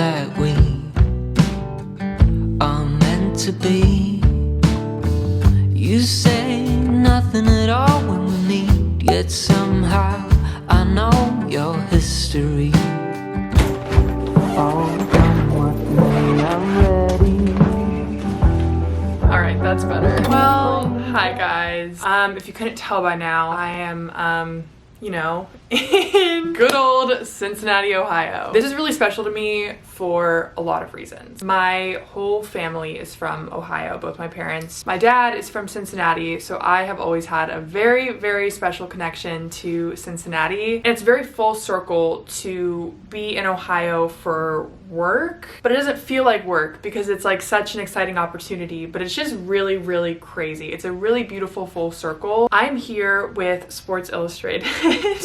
that we are meant to be. You say nothing at all when we meet, yet somehow I know your history. Oh, come with me, I'm ready. Alright, that's better. Well, hi guys. If you couldn't tell by now, I am, you know, in good old Cincinnati, Ohio. This is really special to me for a lot of reasons. My whole family is from Ohio, both my parents. My dad is from Cincinnati, so I have always had a very, very special connection to Cincinnati. And it's very full circle to be in Ohio for work, but it doesn't feel like work because it's like such an exciting opportunity, but it's just really, really crazy. It's a really beautiful full circle. I'm here with Sports Illustrated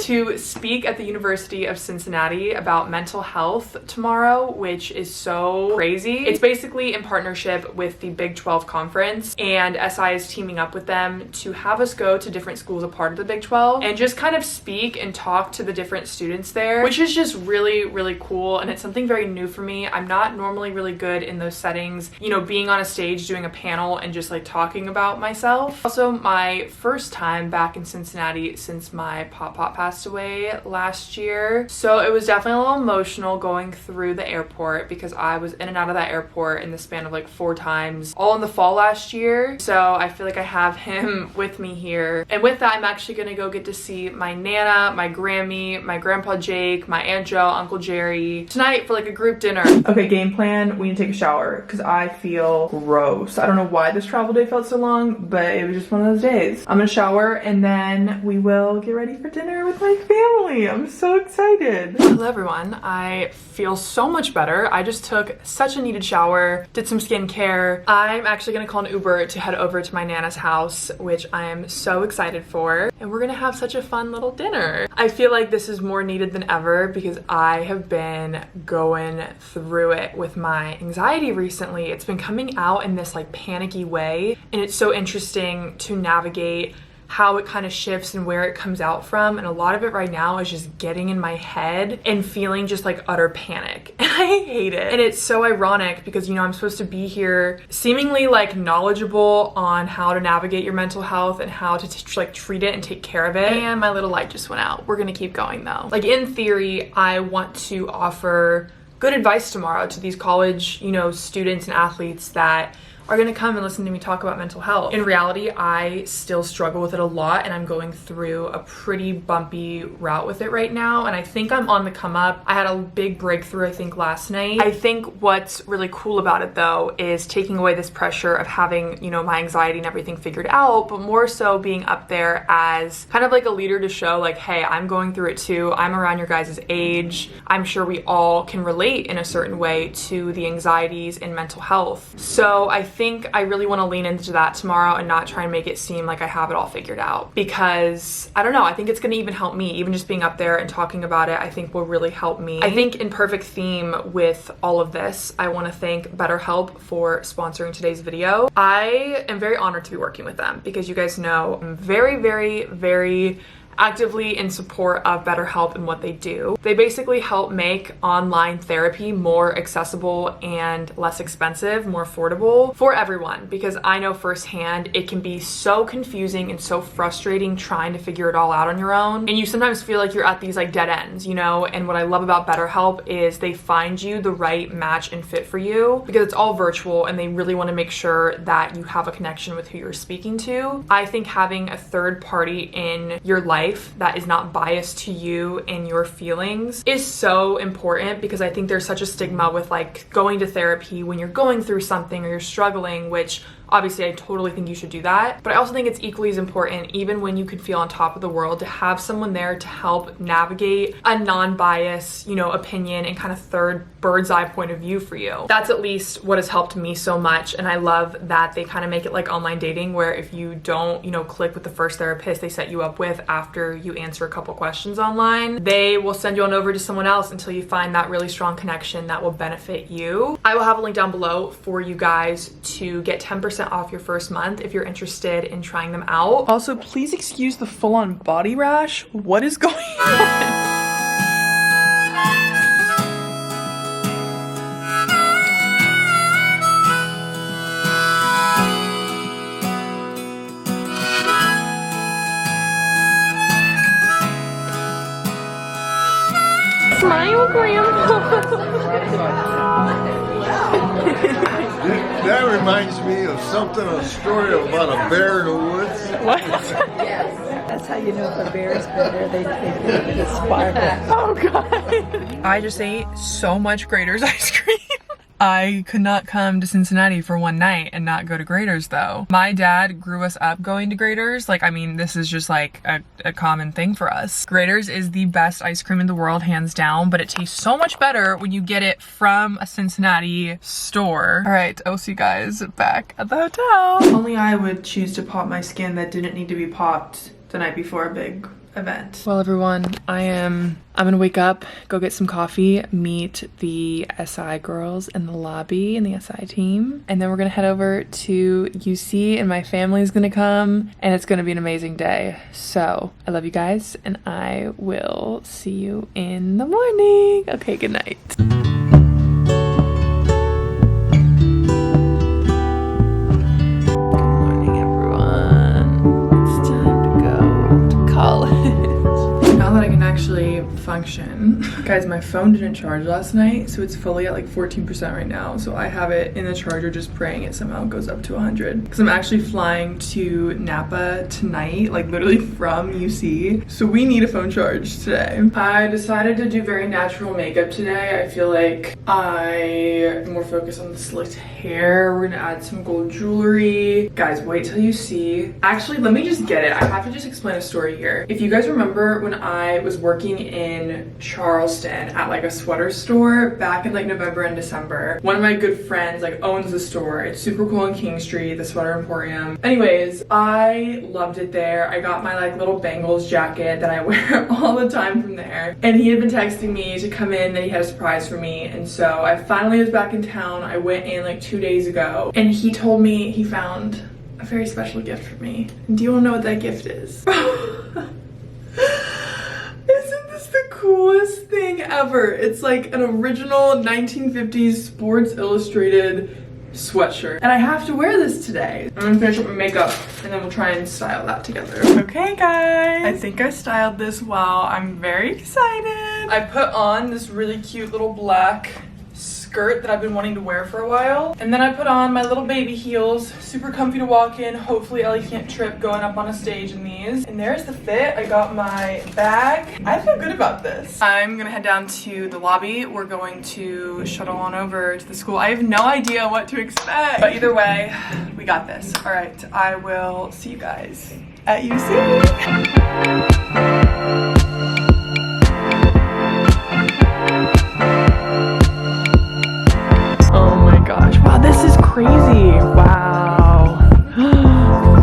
to speak at the University of Cincinnati about mental health tomorrow, which is so crazy. It's basically in partnership with the Big 12 conference, and SI is teaming up with them to have us go to different schools a part of the Big 12 and just kind of speak and talk to the different students there, which is just really, really cool. And it's something very new for me. I'm not normally really good in those settings, you know, being on a stage doing a panel and just like talking about myself. Also, my first time back in Cincinnati since my pop passed away last year, so it was definitely a little emotional going through the airport because I was in and out of that airport in the span of like 4 times, all in the fall last year. So I feel like I have him with me here, and with that I'm actually gonna go get to see my Nana, my Grammy, my Grandpa Jake, my Aunt Joe, Uncle Jerry tonight for like a group dinner. Okay, game plan, we need to take a shower because I feel gross. I don't know why this travel day felt so long, but it was just one of those days. I'm gonna shower and then we will get ready for dinner with my family. I'm so excited. Hello everyone, I feel so much better. I just took such a needed shower, did some skincare. I'm actually gonna call an Uber to head over to my Nana's house, which I am so excited for, and we're gonna have such a fun little dinner. I feel like this is more needed than ever because I have been going through it with my anxiety recently. It's been coming out in this like panicky way, and it's so interesting to navigate how it kind of shifts and where it comes out from, and a lot of it right now is just getting in my head and feeling just like utter panic, and I hate it. And it's so ironic because, you know, I'm supposed to be here seemingly like knowledgeable on how to navigate your mental health and how to like treat it and take care of it, and my little light just went out. We're gonna keep going though. Like in theory, I want to offer good advice tomorrow to these college, you know, students and athletes that are gonna come and listen to me talk about mental health. In reality, I still struggle with it a lot, and I'm going through a pretty bumpy route with it right now, and I think I'm on the come up. I had a big breakthrough, I think, last night. I think what's really cool about it though is taking away this pressure of having, you know, my anxiety and everything figured out, but more so being up there as kind of like a leader to show like, hey, I'm going through it too. I'm around your guys' age. I'm sure we all can relate in a certain way to the anxieties in mental health. So I think I really want to lean into that tomorrow and not try and make it seem like I have it all figured out, because I don't know, I think it's going to even help me. Even just being up there and talking about it, I think will really help me. I think in perfect theme with all of this, I want to thank BetterHelp for sponsoring today's video. I am very honored to be working with them because you guys know I'm very, very, very actively in support of BetterHelp and what they do. They basically help make online therapy more accessible and less expensive, more affordable for everyone, because I know firsthand it can be so confusing and so frustrating trying to figure it all out on your own, and you sometimes feel like you're at these like dead ends, you know. And what I love about BetterHelp is they find you the right match and fit for you, because it's all virtual and they really want to make sure that you have a connection with who you're speaking to. I think having a third party in your life that is not biased to you and your feelings is so important, because I think there's such a stigma with like going to therapy when you're going through something or you're struggling, which obviously I totally think you should do that. But I also think it's equally as important, even when you could feel on top of the world, to have someone there to help navigate a non-biased, you know, opinion and kind of third bird's eye point of view for you. That's at least what has helped me so much. And I love that they kind of make it like online dating, where if you don't, you know, click with the first therapist they set you up with after you answer a couple questions online, they will send you on over to someone else until you find that really strong connection that will benefit you. I will have a link down below for you guys to get 10% off your first month if you're interested in trying them out. Also, please excuse the full-on body rash. What is going on? That reminds me of something, a story about a bear in the woods. What? That's how you know if a bear's been there. They give it a sparkle. Oh god. I just ate so much Grater's ice cream. I could not come to Cincinnati for one night and not go to Grater's though. My dad grew us up going to Grater's. Like, I mean, this is just like a common thing for us. Grater's is the best ice cream in the world, hands down, but it tastes so much better when you get it from a Cincinnati store. All right, I'll see you guys back at the hotel. Only I would choose to pop my skin that didn't need to be popped the night before a big event. Well, everyone, I'm gonna wake up, go get some coffee, meet the SI girls in the lobby and the SI team, and then we're gonna head over to UC and my family's gonna come, and it's gonna be an amazing day. So I love you guys, and I will see you in the morning. Okay, good night. Now that I can actually function. Guys, my phone didn't charge last night, so it's fully at like 14% right now. So I have it in the charger just praying it somehow goes up to 100. Because I'm actually flying to Napa tonight, like literally from UC. So we need a phone charge today. I decided to do very natural makeup today. I feel like I'm more focused on the slicked hair. We're gonna add some gold jewelry. Guys, wait till you see. Actually, let me just get it. I have to just explain a story here. If you guys remember when I was working in Charleston at like a sweater store back in like November and December, one of my good friends like owns the store. It's super cool on King Street, the Sweater Emporium. Anyways, I loved it there. I got my like little Bengals jacket that I wear all the time from there. And he had been texting me to come in, that he had a surprise for me. And so I finally was back in town. I went in like 2 days ago, and he told me he found a very special gift for me. And do you want to know what that gift is? Isn't this the coolest thing ever? It's like an original 1950s Sports Illustrated sweatshirt. And I have to wear this today. I'm gonna finish up my makeup and then we'll try and style that together. Okay guys, I think I styled this well. I'm very excited. I put on this really cute little black skirt that I've been wanting to wear for a while. And then I put on my little baby heels, super comfy to walk in. Hopefully Ellie can't trip going up on a stage in these. And there's the fit. I got my bag. I feel good about this. I'm gonna head down to the lobby. We're going to shuttle on over to the school. I have no idea what to expect, but either way, we got this. All right, I will see you guys at UC. This is crazy. Wow.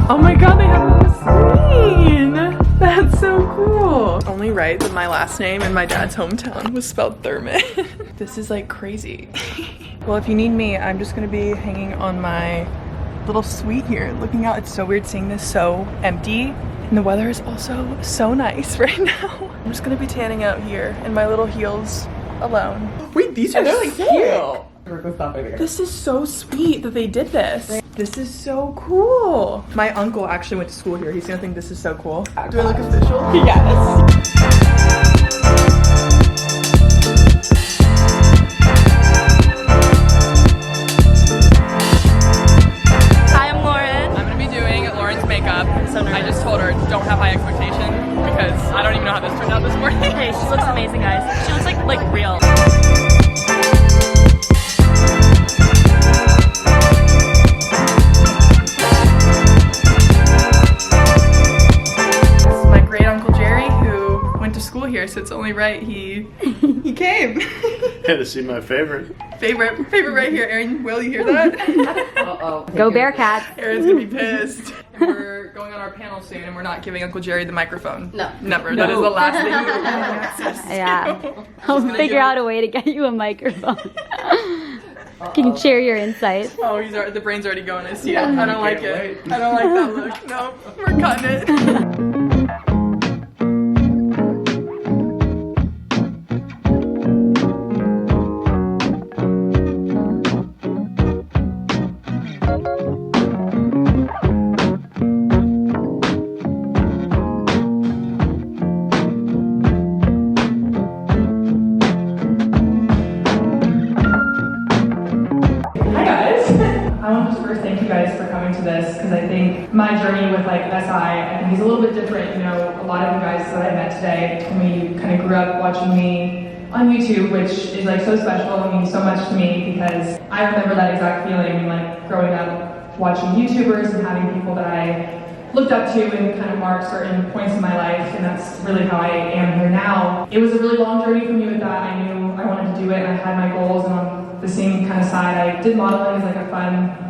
Oh my god, they have a screen. That's so cool. Only right that my last name in my dad's hometown was spelled Thurman. This is like crazy. Well, if you need me, I'm just gonna be hanging on my little suite here, looking out. It's so weird seeing this so empty. And the weather is also so nice right now. I'm just gonna be tanning out here in my little heels alone. Wait, these are like cute. This is so sweet that they did this. This is so cool. My uncle actually went to school here. He's gonna think this is so cool. Do I look official? Yes. Hi, I'm Lauren. I'm gonna be doing Lauren's makeup. So nervous. I just told her don't have high expectation because I don't even know how this turned out this morning. Hey, she looks amazing, guys. She looks like real. School here, so it's only right he came. Had to see my favorite right here. Aaron, will you hear that? Uh-oh. Go Bearcats. Aaron's gonna be pissed. And we're going on our panel soon, and we're not giving Uncle Jerry the microphone. No. Never. No. That is the last thing we will have access to. Yeah. I'll figure out a way to get you a microphone. Can you share your insights? Oh, the brain's already going. I see it. I don't like it. I don't like that look. No, we're cutting it. first thank you guys for coming to this, because I think my journey with like SI, I think is a little bit different. You know, a lot of you guys that I met today told me you kind of grew up watching me on YouTube, which is like so special and means so much to me, because I remember that exact feeling, like growing up watching YouTubers and having people that I looked up to and kind of marked certain points in my life, and that's really how I am here now. It was a really long journey for me with that. I knew I wanted to do it, and I had my goals, and on the same kind of side, I did modeling as like a fun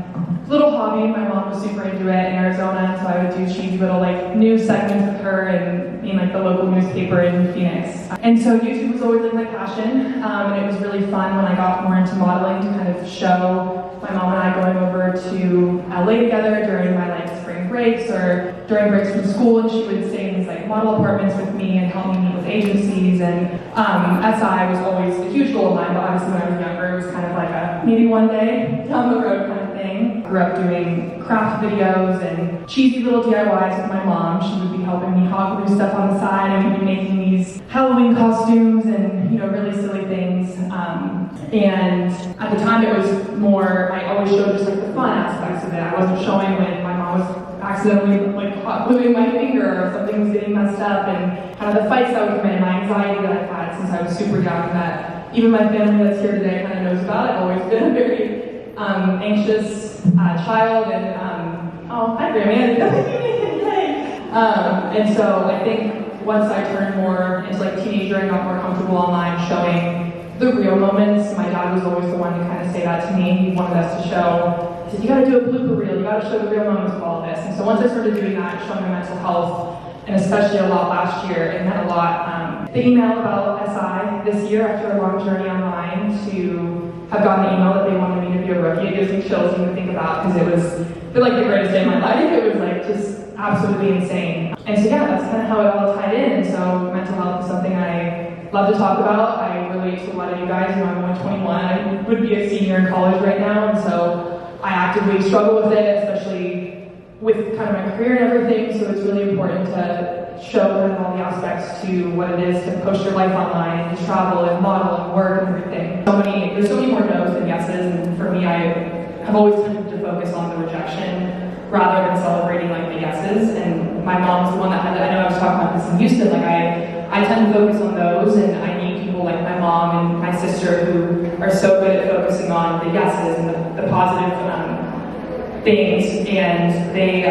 little hobby. My mom was super into it in Arizona, so I would do cheesy little like news segments with her and in like the local newspaper in Phoenix. And so YouTube was always like my passion, and it was really fun when I got more into modeling to kind of show my mom and I going over to LA together during my like spring breaks or during breaks from school, and she would stay in these like model apartments with me and help me meet with agencies. And SI was always a huge goal of mine, but obviously when I was younger, it was kind of like a maybe one day down the road kind of thing. Grew up doing craft videos and cheesy little DIYs with my mom. She would be helping me hot glue stuff on the side, and we'd be making these Halloween costumes and, you know, really silly things. And at the time it was more, I always showed just like the fun aspects of it. I wasn't showing when my mom was accidentally like hot gluing my finger or something was getting messed up, and kind of the fights that would come in, my anxiety that I've had since I was super young, that even my family that's here today kind of knows about. I've always been a very anxious child, and oh, hi Grammy. And so I think once I turned more into like teenager and got more comfortable online showing the real moments, my dad was always the one to kind of say that to me. He wanted us to show, he said, you gotta do a blooper reel, you gotta show the real moments of all of this. And so once I started doing that, showing my mental health, and especially a lot last year, it meant a lot. The email about SI this year, after a long journey online, to have gotten an email that they wanted me to be a rookie, it gives me chills even to think about, because it was like the greatest day of my life. It was like just absolutely insane. And so yeah, that's kind of how it all tied in. And so mental health is something I love to talk about. I relate to a lot of you guys. You know, I'm only 21. I would be a senior in college right now, and so I actively struggle with it, especially with kind of my career and everything. So it's really important to show kind of all the aspects to what it is to post your life online and travel and model and work and everything. There's so many more no's than yeses, and for me, I have always tended to focus on the rejection rather than celebrating like the yeses. And my mom's the one that had that. I know I was talking about this in Houston, like I tend to focus on those, and I need people like my mom and my sister who are so good at focusing on the yeses and the positive things, and they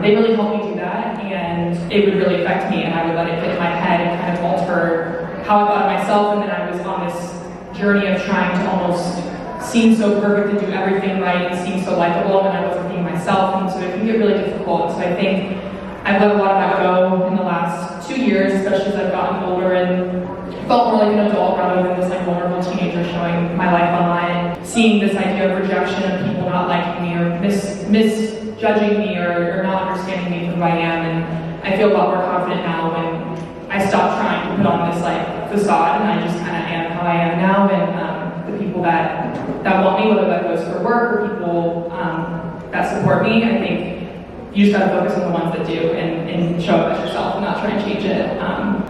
really help me do that, and it would really affect me, and I would let it get in my head and kind of alter how I thought of myself. And then I was on this journey of trying to almost seem so perfect and do everything right and seem so likable, and I wasn't being myself, and so it can get really difficult. So I think I've let a lot of that go in the last 2 years, especially as I've gotten older and felt more like an adult rather than this like vulnerable teenager showing my life online, seeing this idea of rejection of people not liking me or misjudging me or not understanding me for who I am. And I feel a lot more confident now when I stopped trying to put on this like facade, and I just kind of am how I am now. And the people that want me, whether that goes for work or people that support me, I think you just gotta focus on the ones that do and show up as yourself and not try and change it.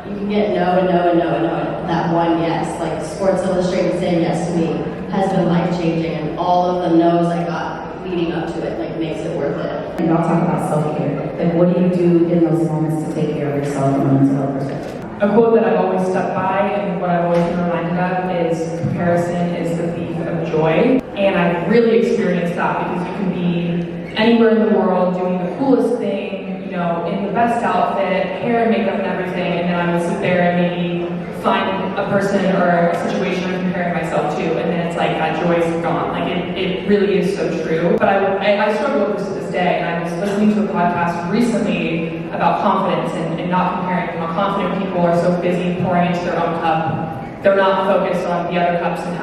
You can get no and no and no and no, and that one yes, like Sports Illustrated saying yes to me has been life-changing, and all of the no's I got leading up to it like makes it worth it. And I'll talk about self-care. Like, what do you do in those moments to take care of yourself from a mental health perspective? A quote that I've always stuck by and what I've always been reminded of is comparison is the thief of joy. And I've really experienced that, because you can be anywhere in the world doing the coolest thing, you know, in the best outfit, hair and makeup and everything, and then I would sit there and maybe find a person or a situation I'm comparing myself to, and then it's like that joy is gone. Like it really is so true. But I struggle with this to this day, and I was listening to a podcast recently about confidence and not comparing how confident people are so busy pouring into their own cup. They're not focused on the other cups and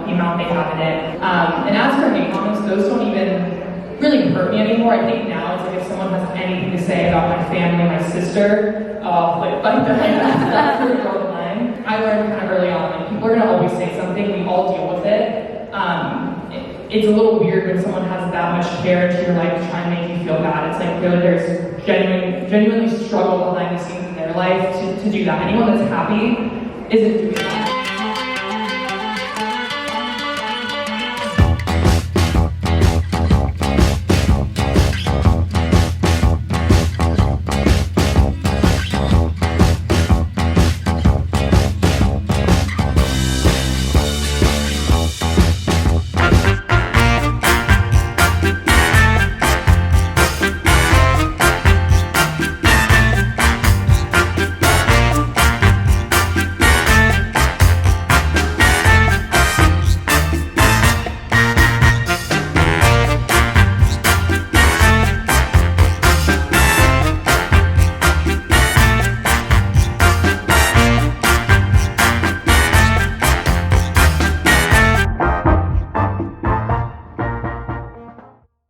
the amount they have in it. And as for hate comments, those don't even really hurt me anymore. I think now it's like if someone has anything to say about my family, my sister, I'll like fight behind that for all the time. I learned kind of early on, like people are gonna always say something, we all deal with it. It's a little weird when someone has that much care into your life to try and make you feel bad. It's like really there's genuinely struggle behind the scenes in their life to do that. Anyone that's happy isn't doing that.